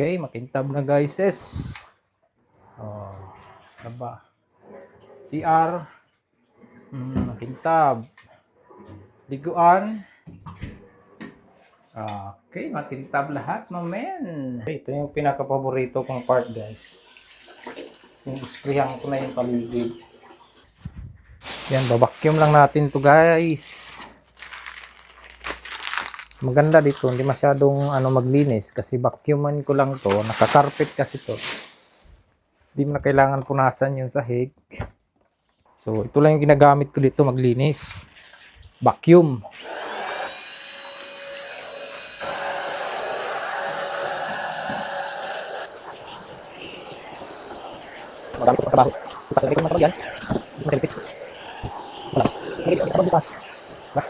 Okay, makintab na guys. Oh, aba. CR. Makintab. Liguan. Okay, makintab lahat, men. Okay, ito yung pinaka-paborito kong part, guys. Yung isprihan ko na yung paligid. Yan, babacuum lang natin to, guys. Maganda dito, hindi masyadong maglinis kasi vacuuman ko lang to. Naka-carpet kasi to. Hindi mo na kailangan punasan yung sahig. So, ito lang yung ginagamit ko dito maglinis. Vacuum. Marami ko trabaho. Bukas na rin ko yan. Makalipit. Wala. Makalipit ako bukas. Ba?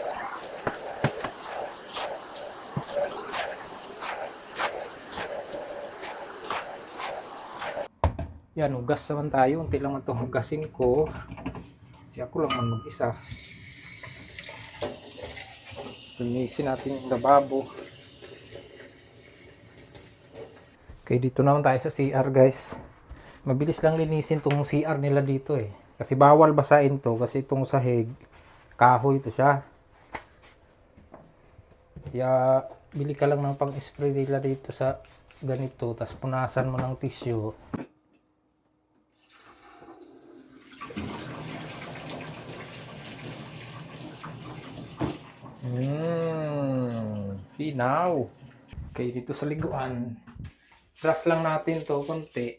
Yan, hugas naman tayo. Unti lang ito hugasin ko. Kasi ako lang man mag-isa. Linisin natin yung lababo. Okay, dito naman tayo sa CR, guys. Mabilis lang linisin tong CR nila dito eh. Kasi bawal basain to kasi itong sahig, kahoy to siya. Kaya bili ka lang ng pang-spray nila dito sa ganito, tapos punasan mo ng tissue. See now. Okay, dito sa liguan, brush lang natin to konti.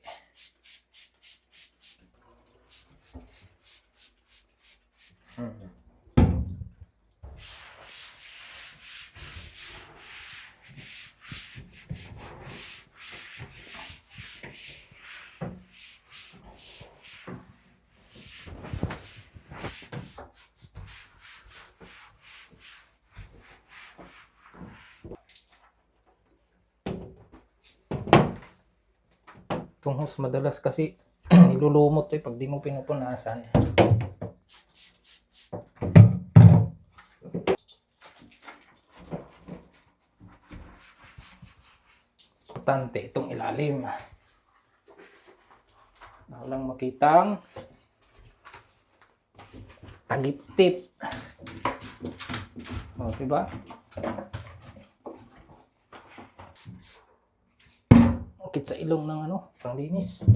Itong hose madalas kasi nilulumot to pag di mo pinupunasan. Importante itong ilalim. Walang makitang tagip-tip. O, diba? Ukit sa ilong ng panglinis.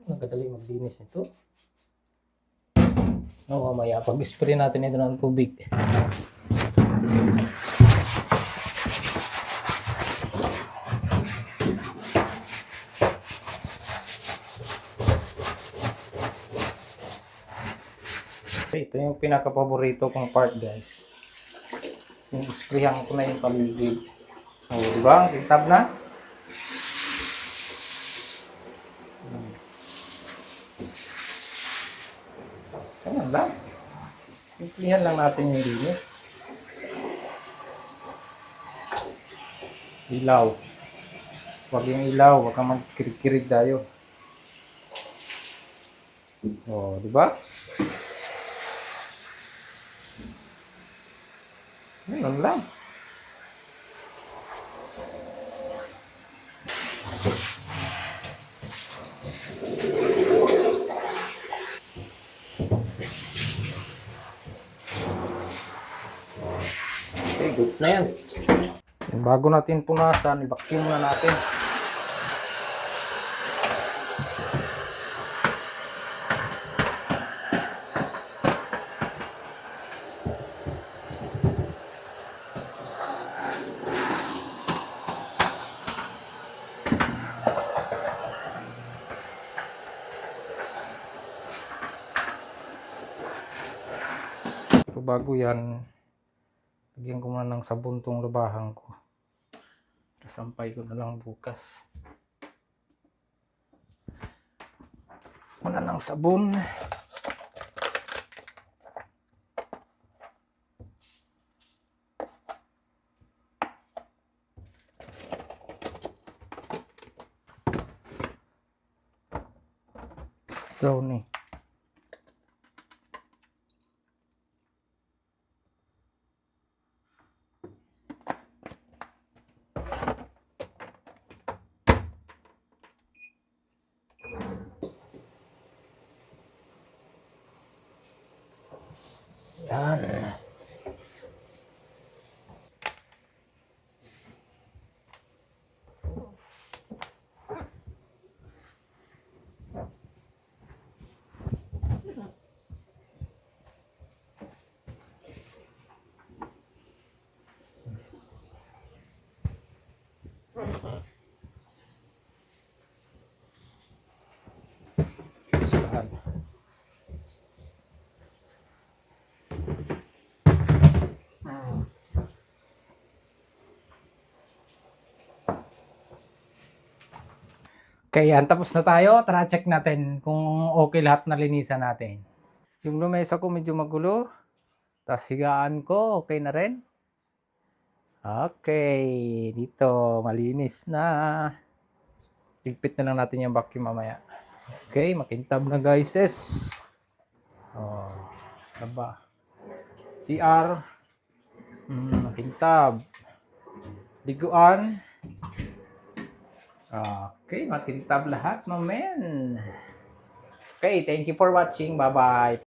Nagkadali maglinis nito. Mamaya pag-spray natin ito ng tubig. Okay, ito yung pinaka-paborito kong part, guys. Yung isprihan ko na yung paligid. O, diba? Kintab na. Ayan lang. Simplihan lang natin yung linis. Ilaw. Huwag yung ilaw. Huwag kang magkirig-kirig tayo. O, diba? Ayan lang. Okay, good na yan. Bago natin punasan, i-vacuum na natin. Pero bago yan, lagyan ko muna ng sabon tong labahan ko. Sampay ko na lang bukas. Muna ng sabon. Brownie. Yan. Saan? Okay, yan. Tapos na tayo. Tara, check natin kung okay lahat na linisan natin. Yung lumesa ko medyo magulo. Tapos higaan ko, okay na rin. Okay, dito, malinis na. Tigpit na lang natin yung vacuum mamaya. Okay, makintab na guys. Oh, diba? CR. Makintab. Liguan. Okay, makintab lahat, my man. Okay, thank you for watching. Bye-bye.